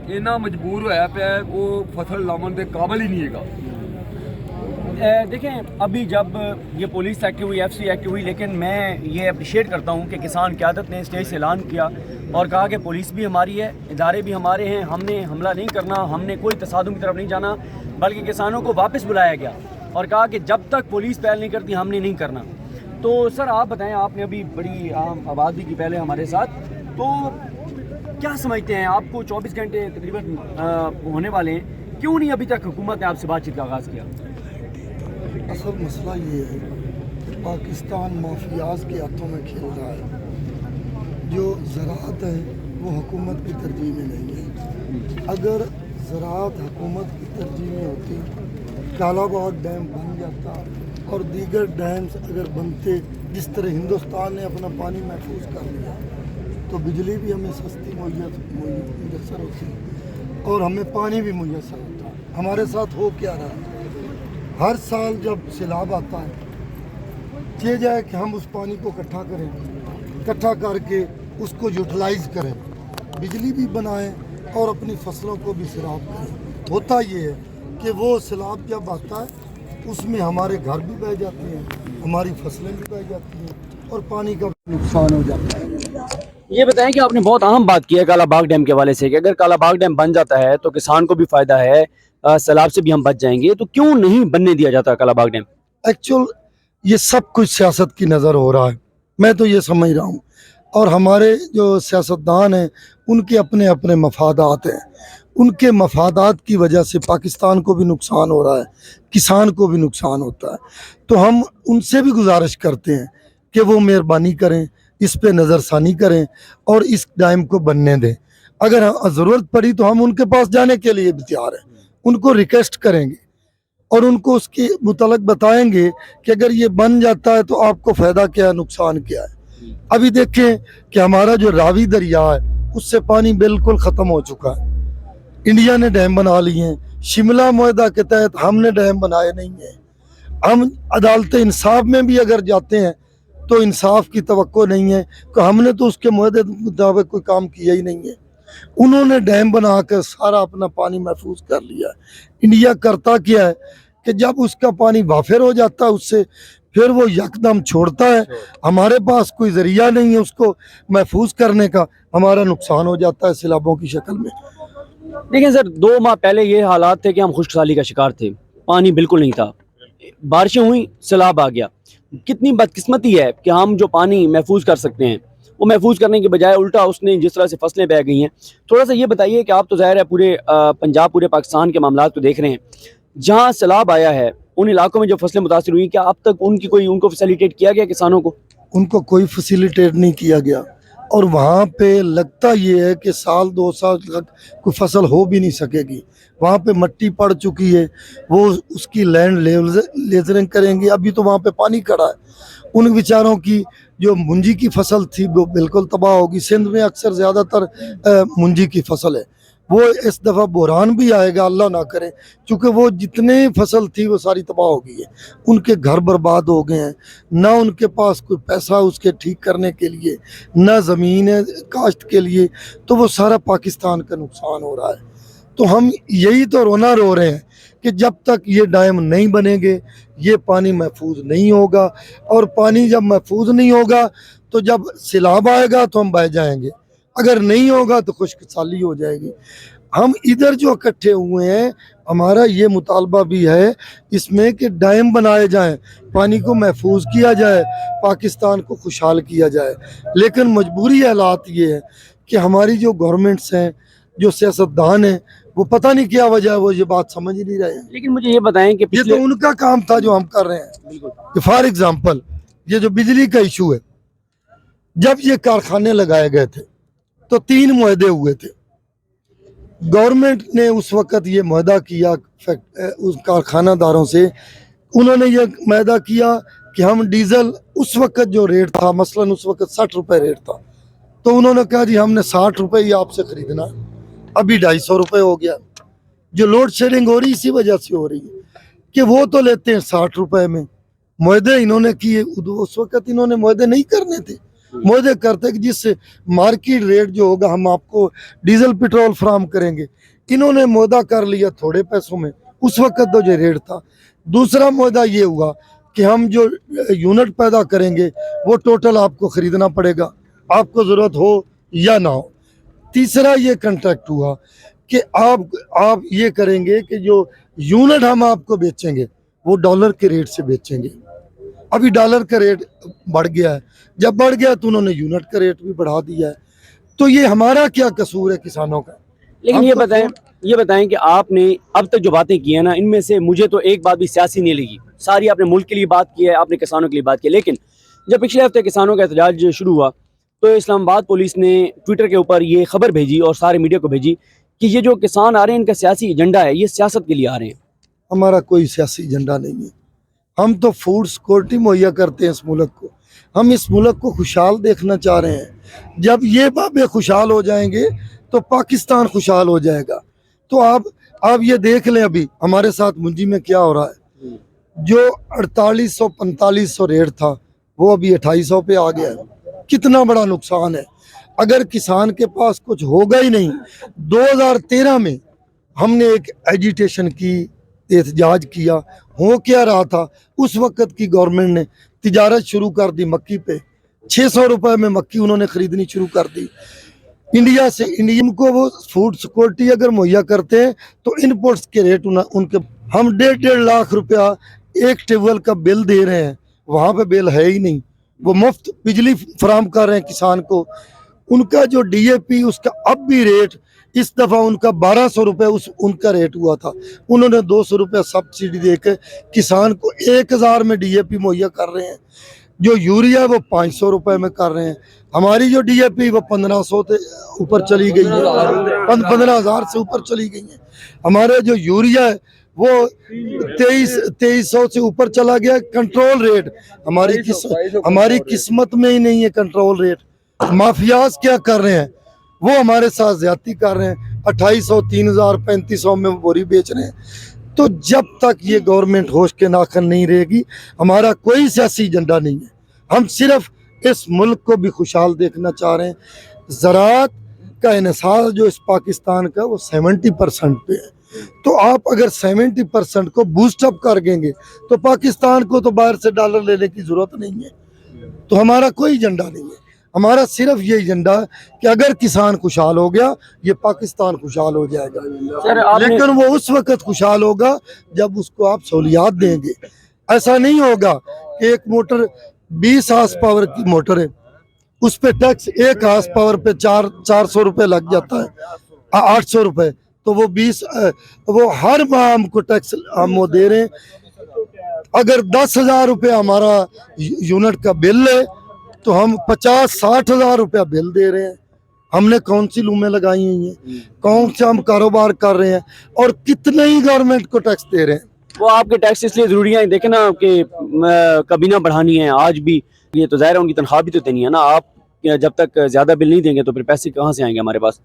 इन्ना मजबूर होया पे वो फसल लावन के काबिल ही नहीं है। देखें, अभी जब ये पुलिस एक्टिव हुई, FC एक्टिव हुई, लेकिन मैं ये अप्रिशिएट करता हूँ कि किसान क़यादत ने स्टेज से ऐलान किया और कहा कि पुलिस भी हमारी है, इदारे भी हमारे हैं, हमने हमला नहीं करना, हमने कोई तसादुम की तरफ नहीं जाना, बल्कि किसानों को वापस बुलाया गया और कहा कि जब तक पुलिस पहल नहीं करती हमने नहीं करना। तो सर आप बताएं, आपने अभी बड़ी अहम आबादी की पहले हमारे साथ, तो क्या समझते हैं, आपको 24 घंटे तकरीबन होने वाले हैं, क्यों नहीं अभी तक हुकूमत ने आपसे बातचीत का आगाज़ किया? असल मसला ये है कि पाकिस्तान माफियाज के हाथों में खेल रहा है। जो ज़राअत है वो हुकूमत की तरजीह में नहीं है। अगर ज़राअत हुकूमत की तरजीह में होती, कालाबाग डैम बन जाता और दीगर डैम्स अगर बनते, जिस तरह हिंदुस्तान ने अपना पानी महफूज कर लिया, तो बिजली भी हमें सस्ती मुयसर होती और हमें पानी भी मुयसर होता। हमारे साथ हो क्या रहा है, हर साल जब सैलाब आता है ये जाए कि हम उस पानी को इकट्ठा करें, इकट्ठा करके उसको यूटिलाइज करें, बिजली भी बनाएं और अपनी फसलों को भी सैराब करें। होता ये है कि वो सैलाब जब आता है उसमें हमारे घर भी बह जाते हैं, हमारी फसलें भी बह जाती हैं और पानी का नुकसान हो जाता है। ये बताएं कि आपने बहुत अहम बात की है कालाबाग डैम के हवाले से कि अगर कालाबाग डैम बन जाता है तो किसान को भी फ़ायदा है, सैलाब से भी हम बच जाएंगे, तो क्यों नहीं बनने दिया जाता कालाबाग डैम? एक्चुअल ये सब कुछ सियासत की नज़र हो रहा है, मैं तो ये समझ रहा हूँ। और हमारे जो सियासतदान हैं उनके अपने अपने मफादात हैं, उनके मफादात की वजह से पाकिस्तान को भी नुकसान हो रहा है, किसान को भी नुकसान होता है। तो हम उनसे भी गुजारिश करते हैं कि वो मेहरबानी करें, इस पे नज़रसानी करें और इस डैम को बनने दें। अगर ज़रूरत पड़ी तो हम उनके पास जाने के लिए भी तैयार हैं, उनको रिक्वेस्ट करेंगे और उनको उसके मुतालिक बताएंगे कि अगर ये बन जाता है तो आपको फ़ायदा क्या है, नुकसान क्या है। अभी देखें कि हमारा जो रावी दरिया है उससे पानी बिल्कुल ख़त्म हो चुका है। इंडिया ने डैम बना लिए हैं, शिमला मुआहदा के तहत हमने डैम बनाए नहीं हैं। हम अदालत इंसाफ में भी अगर जाते हैं तो इंसाफ की तवक्को नहीं है कि हमने तो उसके मुआहदे मुताबिक कोई काम किया ही नहीं है। उन्होंने डैम बनाकर सारा अपना पानी महफूज कर लिया है। इंडिया करता क्या है कि जब उसका पानी वाफिर हो जाता है उससे फिर वो यकदम छोड़ता है, हमारे पास कोई जरिया नहीं है उसको महफूज करने का, हमारा नुकसान हो जाता है सैलाबों की शक्ल में। देखें सर, 2 माह पहले ये हालात थे कि हम खुशहाली का शिकार थे, पानी बिल्कुल नहीं था, बारिशें हुई, सैलाब आ गया। कितनी बदकिस्मती है कि हम जो पानी महफूज कर सकते हैं वो महफूज करने के बजाय उल्टा उसने जिस तरह से फसलें बह गई हैं। थोड़ा सा ये बताइए कि आप तो ज़ाहिर है पूरे पंजाब, पूरे पाकिस्तान के मामलात को देख रहे हैं, जहाँ सैलाब आया है उन इलाकों में जो फसलें मुतासिर हुई, क्या अब तक उनको फैसिलिटेट किया गया किसानों को? उनको कोई फैसिलिटेट नहीं किया गया और वहाँ पे लगता ये है कि साल 2 साल तक कोई फसल हो भी नहीं सकेगी। वहाँ पे मट्टी पड़ चुकी है, वो उसकी लैंड लेजरिंग करेंगे। अभी तो वहाँ पे पानी खड़ा है, उन बेचारों की जो मुंजी की फसल थी वो बिल्कुल तबाह होगी। सिंध में अक्सर ज़्यादातर मुंजी की फसल है, वो इस दफ़ा बुहरान भी आएगा, अल्लाह ना करे, क्योंकि वो जितने फसल थी वो सारी तबाह हो गई है। उनके घर बर्बाद हो गए हैं, ना उनके पास कोई पैसा उसके ठीक करने के लिए, ना ज़मीन है काश्त के लिए, तो वो सारा पाकिस्तान का नुकसान हो रहा है। तो हम यही तो रोना रो रहे हैं कि जब तक ये डैम नहीं बनेंगे ये पानी महफूज नहीं होगा, और पानी जब महफूज नहीं होगा तो जब सैलाब आएगा तो हम बह जाएंगे, अगर नहीं होगा तो खुशकसाली हो जाएगी। हम इधर जो इकट्ठे हुए हैं, हमारा ये मुतालबा भी है इसमें कि डैम बनाए जाएं, पानी को महफूज किया जाए, पाकिस्तान को खुशहाल किया जाए। लेकिन मजबूरी हालात ये है कि हमारी जो गवर्नमेंट्स हैं, जो सियासतदान हैं, वो पता नहीं क्या वजह है, वो ये बात समझ ही नहीं रहे हैं। लेकिन मुझे ये बताएं कि ये तो उनका काम था जो हम कर रहे हैं। फॉर एग्जाम्पल ये जो बिजली का इशू है, जब ये कारखाने लगाए गए थे तो 3 मुआहदे हुए थे। गवर्नमेंट ने उस वक़्त ये मुआहदा किया उस कारखानादारों से, उन्होंने ये मुआहदा किया कि हम डीजल उस वक़्त जो रेट था, मसलन उस वक़्त 60 रुपये रेट था, तो उन्होंने कहा जी हमने 60 रुपये ही आपसे ख़रीदना, अभी 250 रुपये हो गया। जो लोड शेडिंग हो रही इसी वजह से हो रही है कि वो तो लेते हैं 60 रुपये में। मुआहदे इन्होंने किए, उस वक़्त इन्होंने मुआहदे नहीं करने थे, मुआहदे करते कि जिस मार्केट रेट जो होगा हम आपको डीजल पेट्रोल फराहम करेंगे। इन्होंने मुआहदा कर लिया थोड़े पैसों में, उस वक्त तो जो रेट था। दूसरा मुआहदा ये हुआ कि हम जो यूनिट पैदा करेंगे वो टोटल आपको खरीदना पड़ेगा, आपको ज़रूरत हो या ना हो। तीसरा ये कॉन्ट्रैक्ट हुआ कि आप ये करेंगे कि जो यूनिट हम आपको बेचेंगे वो डॉलर के रेट से बेचेंगे। अभी डॉलर का रेट बढ़ गया है, जब बढ़ गया तो उन्होंने यूनिट का रेट भी बढ़ा दिया है। तो ये हमारा क्या कसूर है किसानों का? लेकिन ये बताएं कि आपने अब तक जो बातें की हैं ना, इनमें से मुझे तो एक बात भी सियासी नहीं लगी। सारी आपने मुल्क के लिए बात की है, आपने किसानों के लिए बात की है। लेकिन जब पिछले हफ्ते किसानों का एहतजाज शुरू हुआ तो इस्लामाबाद पुलिस ने ट्विटर के ऊपर ये खबर भेजी और सारे मीडिया को भेजी कि ये जो किसान आ रहे हैं इनका सियासी एजेंडा है, ये सियासत के लिए आ रहे हैं। हमारा कोई सियासी एजेंडा नहीं है। हम तो फूड सिक्योरिटी मुहैया करते हैं इस मुल्क को। हम इस मुल्क को खुशहाल देखना चाह रहे हैं। जब ये बाबे खुशहाल हो जाएंगे तो पाकिस्तान खुशहाल हो जाएगा। तो आप ये देख लें अभी हमारे साथ मुंजी में क्या हो रहा है। जो 4800-4500 रेट था वो अभी 2800 पे आ गया है। कितना बड़ा नुकसान है। अगर किसान के पास कुछ होगा ही नहीं। 2013 में हमने एक एजिटेशन की, एहतजाज किया। हो क्या रहा था, उस वक्त की गवर्नमेंट ने तिजारत शुरू कर दी मक्की पे। 600 रुपए में मक्की उन्होंने खरीदनी शुरू कर दी इंडिया से। इंडियन को वो फूड सिक्योरिटी अगर मुहैया करते हैं तो इनपुट्स के रेट उनके, हम 1.5 लाख रुपया एक ट्यूबवेल का बिल दे रहे हैं, वहाँ पे बिल है ही नहीं। वो मुफ्त बिजली फराहम कर रहे हैं किसान को। उनका जो DAP उसका अब भी रेट इस दफ़ा उनका 1200 रुपये उनका रेट हुआ था। उन्होंने 200 रुपये सब्सिडी देकर किसान को 1000 में DAP मुहैया कर रहे हैं। जो यूरिया वो 500 रुपये में कर रहे हैं। हमारी जो DAP वो 1500 से ऊपर चली गई है, 15,000 से ऊपर चली गई है। हमारे जो यूरिया है वो 2300 से ऊपर चला गया। कंट्रोल रेट हमारी किस्मत में ही नहीं है कंट्रोल रेट। माफियाज क्या कर रहे हैं, वो हमारे साथ ज्यादती कर रहे हैं। 2800, 3000, 3500 में बोरी बेच रहे हैं। तो जब तक ये गवर्नमेंट होश के नाखन नहीं रहेगी, हमारा कोई सियासी एजेंडा नहीं है। हम सिर्फ इस मुल्क को भी खुशहाल देखना चाह रहे हैं। ज़राअत का इन्हिसार जो इस पाकिस्तान का वो 70% पे है। तो आप अगर 70% को बूस्टअप कर देंगे तो पाकिस्तान को तो बाहर से डॉलर लेने की ज़रूरत नहीं है। तो हमारा कोई एजेंडा नहीं है। हमारा सिर्फ ये एजेंडा है कि अगर किसान खुशहाल हो गया ये पाकिस्तान खुशहाल हो जाएगा। लेकिन वो उस वक्त खुशहाल होगा जब उसको आप सहूलियात देंगे। ऐसा नहीं होगा कि एक मोटर 20 हार्स पावर की मोटर है, उस पे टैक्स 1 हार्स पावर पे 400 रुपये लग जाता है, 800 रुपये। तो वो हर माह हमको टैक्स हम वो दे रहे हैं। अगर 10,000 रुपये हमारा यूनिट का बिल है तो हम 50-60 हज़ार रुपया बिल दे रहे हैं। हमने कौन सी लूमें लगाई हुई हैं, कौन से हम कारोबार कर रहे हैं और कितने ही गवर्नमेंट को टैक्स दे रहे हैं। वो आपके टैक्स इसलिए ज़रूरी है, देखें ना कि कभी ना बढ़ानी है आज भी, ये तो ज़ाहिर है उनकी तनख्वाह भी तो देनी है ना। आप जब तक ज़्यादा बिल नहीं देंगे तो फिर पैसे कहाँ से आएंगे हमारे पास।